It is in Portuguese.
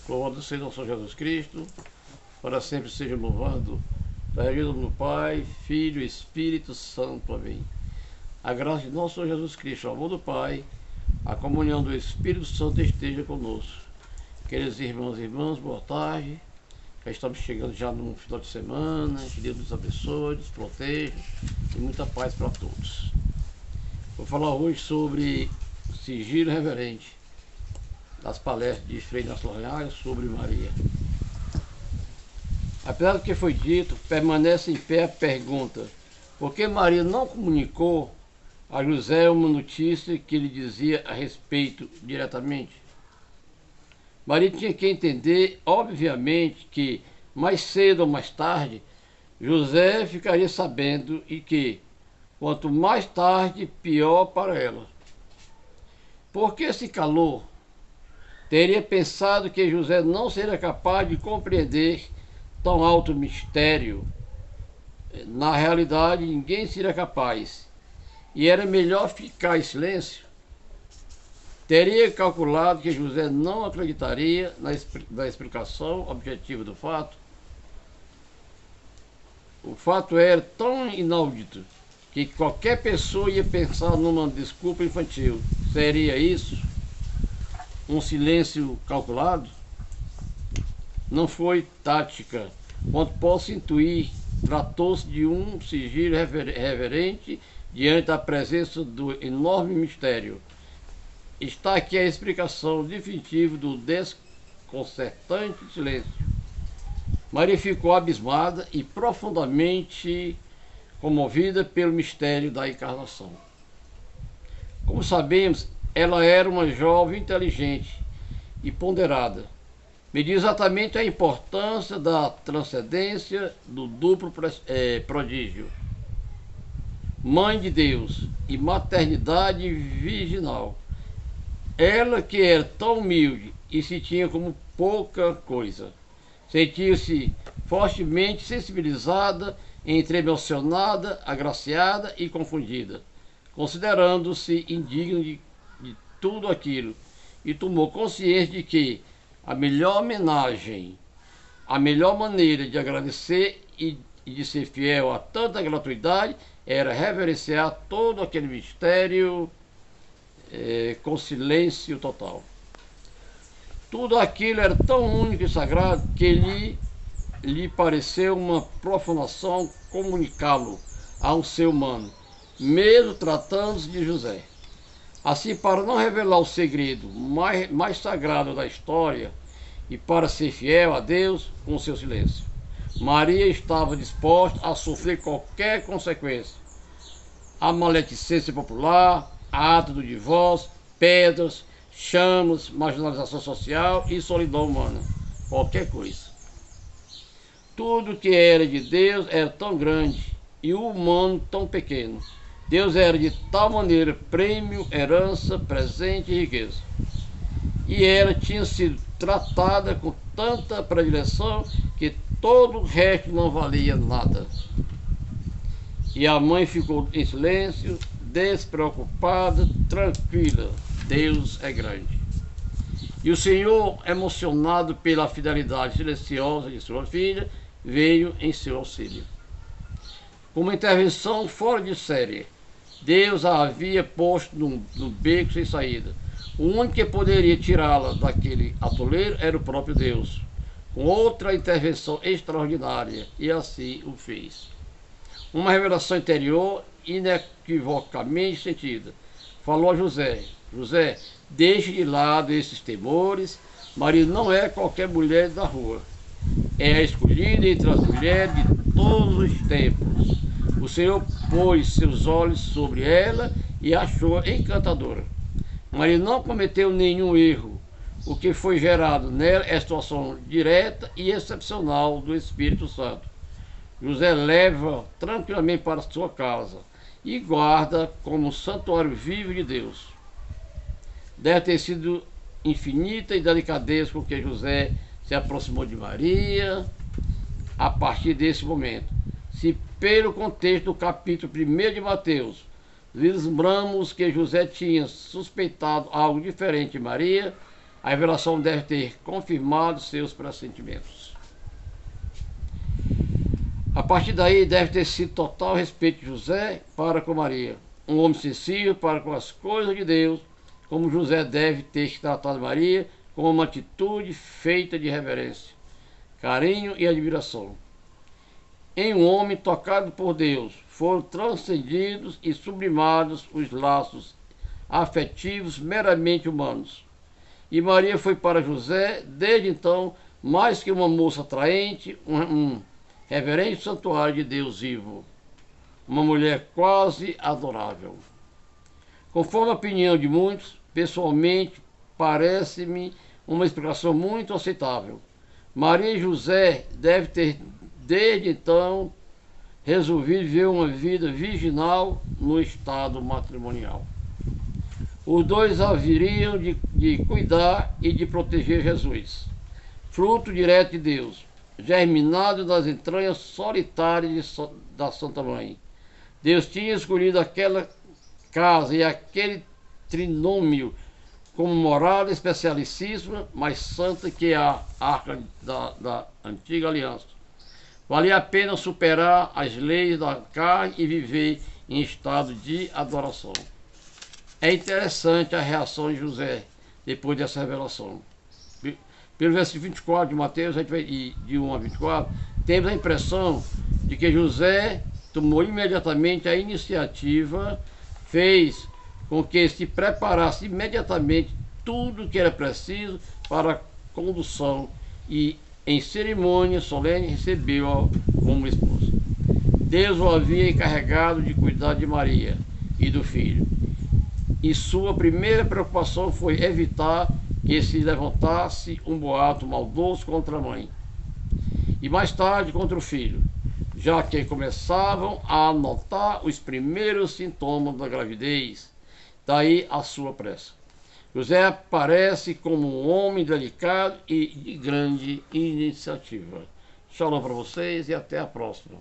Louvado seja nosso Senhor Jesus Cristo, para sempre seja louvado. Da ajuda do Pai, Filho e Espírito Santo. Amém. A graça de nosso Senhor Jesus Cristo, o amor do Pai, a comunhão do Espírito Santo esteja conosco. Queridos irmãos e irmãs, boa tarde. Já estamos chegando já no final de semana. Que Deus nos abençoe, nos proteja e muita paz para todos. Vou falar hoje sobre sigilo reverente das palestras de Frei Inácio Loyola sobre Maria. Apesar do que foi dito, permanece em pé a pergunta: por que Maria não comunicou a José uma notícia que lhe dizia a respeito diretamente? Maria tinha que entender, obviamente, que mais cedo ou mais tarde José ficaria sabendo e que, quanto mais tarde, pior para ela. Por que se calou? Teria pensado que José não seria capaz de compreender tão alto mistério. Na realidade, ninguém seria capaz. E era melhor ficar em silêncio. Teria calculado que José não acreditaria na explicação objetiva do fato. O fato era tão inaudito que qualquer pessoa ia pensar numa desculpa infantil. Seria isso um silêncio calculado? Não foi tática. Quanto posso intuir, tratou-se de um sigilo reverente diante da presença do enorme mistério. Está aqui a explicação definitiva do desconcertante silêncio. Maria ficou abismada e profundamente comovida pelo mistério da encarnação. Como sabemos, ela era uma jovem inteligente e ponderada. Media exatamente a importância da transcendência do duplo prodígio. Mãe de Deus e maternidade virginal. Ela que era tão humilde e se tinha como pouca coisa, sentia-se fortemente sensibilizada, entre-emocionada, agraciada e confundida, considerando-se indigna de tudo aquilo, e tomou consciência de que a melhor homenagem, a melhor maneira de agradecer e de ser fiel a tanta gratuidade era reverenciar todo aquele mistério com silêncio total. Tudo aquilo era tão único e sagrado que lhe pareceu uma profanação comunicá-lo a um ser humano, mesmo tratando-se de José. Assim, para não revelar o segredo mais sagrado da história e para ser fiel a Deus com seu silêncio, Maria estava disposta a sofrer qualquer consequência. A maledicência popular, ato do divórcio, pedras, chamas, marginalização social e solidão humana. Qualquer coisa. Tudo que era de Deus era tão grande e o humano tão pequeno. Deus era de tal maneira prêmio, herança, presente e riqueza. E ela tinha sido tratada com tanta predileção que todo o resto não valia nada. E a mãe ficou em silêncio, despreocupada, tranquila. Deus é grande. E o Senhor, emocionado pela fidelidade silenciosa de sua filha, veio em seu auxílio. Com uma intervenção fora de série, Deus a havia posto no beco sem saída. O único que poderia tirá-la daquele atoleiro era o próprio Deus, com outra intervenção extraordinária, e assim o fez. Uma revelação interior inequivocamente sentida. Falou a José: José, deixe de lado esses temores. Maria não é qualquer mulher da rua. É a escolhida entre as mulheres de todos os tempos. O Senhor pôs seus olhos sobre ela e a achou encantadora. Maria não cometeu nenhum erro. O que foi gerado nela é a situação direta e excepcional do Espírito Santo. José leva tranquilamente para sua casa e guarda como santuário vivo de Deus. Deve ter sido infinita e delicadeza com que José se aproximou de Maria a partir desse momento. Se pelo contexto do capítulo 1 de Mateus vislumbramos que José tinha suspeitado algo diferente de Maria, A revelação deve ter confirmado seus pressentimentos. A partir daí deve ter sido total respeito de José para com Maria, um homem sensível para com as coisas de Deus, como José deve ter tratado Maria com uma atitude feita de reverência, carinho e admiração. Em um homem tocado por Deus, foram transcendidos e sublimados os laços afetivos meramente humanos. E Maria foi para José, desde então, mais que uma moça atraente, um reverente santuário de Deus vivo, uma mulher quase adorável. Conforme a opinião de muitos, pessoalmente, parece-me uma explicação muito aceitável. Maria e José devem ter, desde então, resolvido viver uma vida virginal no estado matrimonial. Os dois haveriam de cuidar e de proteger Jesus, fruto direto de Deus, germinado nas entranhas solitárias da Santa Mãe. Deus tinha escolhido aquela casa e aquele trinômio como morada especialíssima, mais santa que a arca da antiga aliança. Valia a pena superar as leis da carne e viver em estado de adoração. É interessante a reação de José depois dessa revelação. Pelo versículo 24 de Mateus, de 1 a 24, temos a impressão de que José tomou imediatamente a iniciativa, fez com que se preparasse imediatamente tudo o que era preciso para a condução e, em cerimônia solene, recebeu-a como esposa. Deus o havia encarregado de cuidar de Maria e do filho, e sua primeira preocupação foi evitar que se levantasse um boato maldoso contra a mãe, e mais tarde contra o filho, já que começavam a notar os primeiros sintomas da gravidez. Daí a sua pressa. José aparece como um homem delicado e de grande iniciativa. Shalom para vocês e até a próxima.